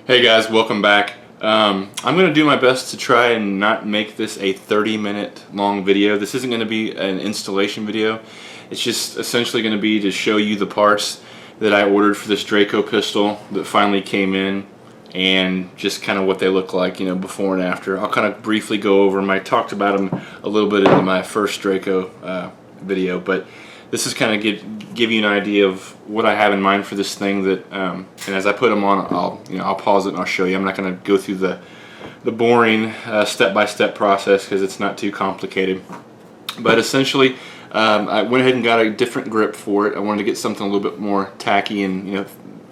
Hey guys, welcome back. I'm going to do my best to try and not make this a 30-minute long video. This isn't going to be an installation video. It's just essentially going to be to show you the parts that I ordered for this Draco pistol that finally came in, and just kind of what they look like, you know, before and after. I'll kind of briefly go over them. I talked about them a little bit in my first Draco video, but this is kind of give you an idea of what I have in mind for this thing. That and as I put them on, I'll pause it and I'll show you. I'm not going to go through the boring step-by-step process because it's not too complicated. But essentially, I went ahead and got a different grip for it. I wanted to get something a little bit more tacky and, you know,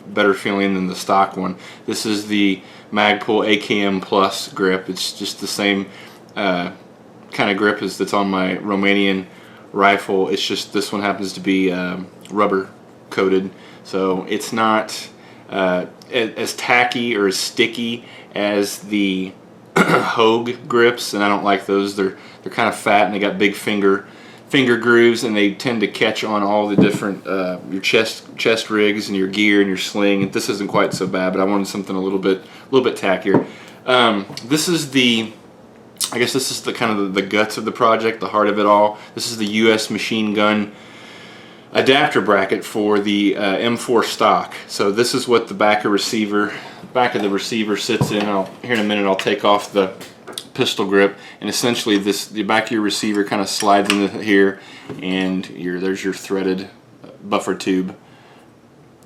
better feeling than the stock one. This is the Magpul Akm Plus grip. It's just the same kind of grip as that's on my Romanian rifle. It's just this one happens to be rubber coated, so it's not as tacky or as sticky as the Hogue grips, and I don't like those. They're kind of fat and they got big finger grooves, and they tend to catch on all the different your chest rigs and your gear and your sling. And this isn't quite so bad, but I wanted something a little bit tackier. This is the I guess this is the kind of the guts of the project, the heart of it all. This is the U.S. Machinegun adapter bracket for the M4 stock. So this is what the back of the receiver sits in. Here in a minute I'll take off the pistol grip, and essentially the back of your receiver kind of slides into here, and there's your threaded buffer tube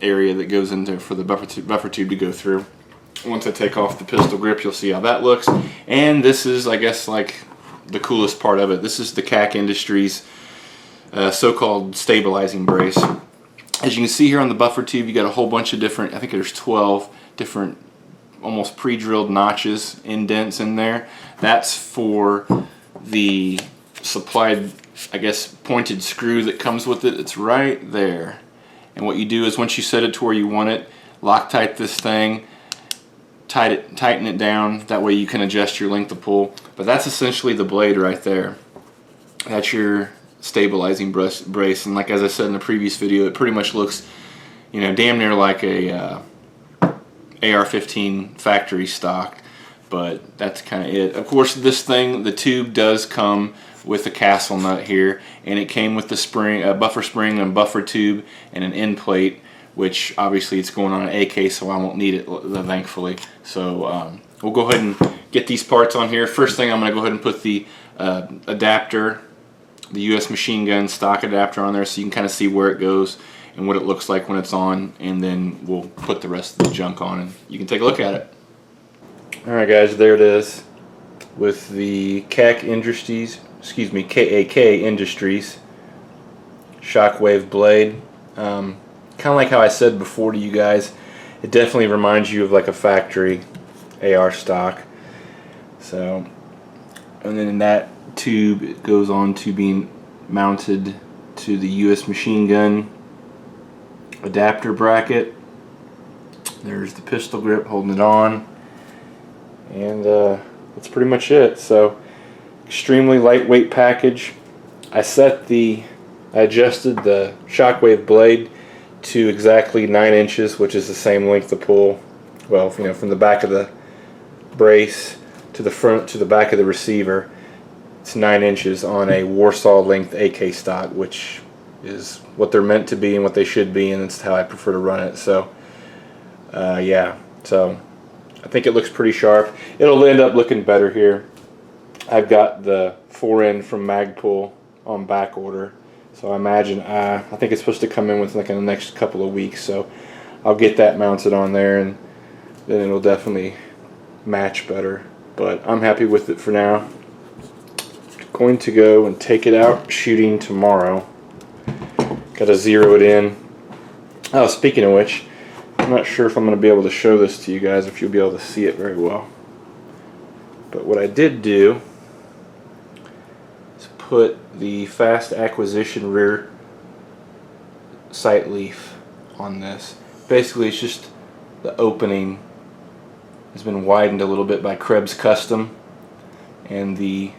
area that goes into for the buffer tube to go through. Once I take off the pistol grip, you'll see how that looks. And this is, I guess, like the coolest part of it. This is the KAK Industries so-called stabilizing brace. As you can see here on the buffer tube, you got a whole bunch of different, I think there's 12 different almost pre-drilled notches, indents in there. That's for the supplied, I guess, pointed screw that comes with it. It's right there. And what you do is, once you set it to where you want it, Loctite this thing, tighten it down. That way you can adjust your length of pull. But that's essentially the blade right there. That's your stabilizing brace. And like as I said in the previous video, it pretty much looks, you know, damn near like a AR-15 factory stock. But that's kind of it. Of course, this thing, the tube does come with a castle nut here, and it came with the spring, buffer spring and buffer tube and an end plate, which obviously it's going on an AK, so I won't need it, thankfully. So we'll go ahead and get these parts on here. First thing, I'm going to go ahead and put the adapter, the U.S. Machinegun stock adapter on there, so you can kind of see where it goes and what it looks like when it's on, and then we'll put the rest of the junk on and you can take a look at it. Alright guys, there it is with the KAK Industries, excuse me, KAK Industries shockwave blade. Kind of like how I said before to you guys, it definitely reminds you of like a factory AR stock. So, and then in that tube it goes on to being mounted to the U.S. Machinegun adapter bracket. There's the pistol grip holding it on, and that's pretty much it. So, extremely lightweight package. I adjusted the shockwave blade to exactly 9 inches, which is the same length of pull. Well, you know, from the back of the brace to the front to the back of the receiver, it's 9 inches on a Warsaw length AK stock, which is what they're meant to be and what they should be, and that's how I prefer to run it. So yeah, so I think it looks pretty sharp. It'll end up looking better here. I've got the fore-end from Magpul on back order, so I imagine I think it's supposed to come in with like in the next couple of weeks. So I'll get that mounted on there, and then it'll definitely match better. But I'm happy with it for now. Going to go and take it out shooting tomorrow. Got to zero it in. Oh, speaking of which, I'm not sure if I'm going to be able to show this to you guys, if you'll be able to see it very well. But what I did do is put the fast acquisition rear sight leaf on this. Basically, it's just the opening has been widened a little bit by Krebs Custom, and the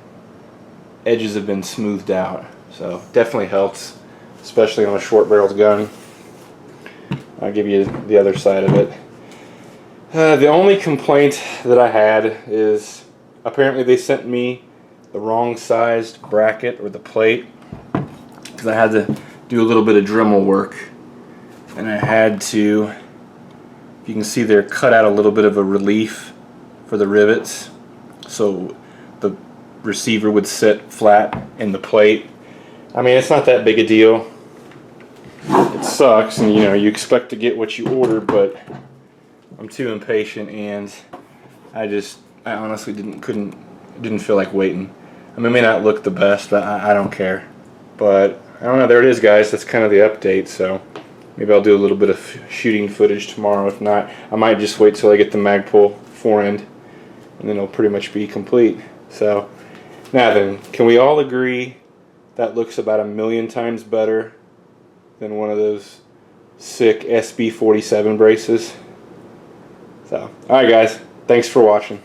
edges have been smoothed out. So definitely helps, especially on a short barreled gun. I'll give you the other side of it. The only complaint that I had is apparently they sent me the wrong sized bracket or the plate, because I had to do a little bit of Dremel work, and I had to, if you can see there, cut out a little bit of a relief for the rivets so the receiver would sit flat in the plate. I mean, it's not that big a deal. It sucks, and you know, you expect to get what you order, but I'm too impatient, and I honestly didn't feel like waiting. I mean, it may not look the best, but I don't care. But I don't know, there it is, guys. That's kind of the update. So maybe I'll do a little bit of shooting footage tomorrow. If not, I might just wait till I get the Magpul forend, and then it'll pretty much be complete. So now then, can we all agree that looks about 1,000,000 times better than one of those sick SB-47 braces? So, alright guys, thanks for watching.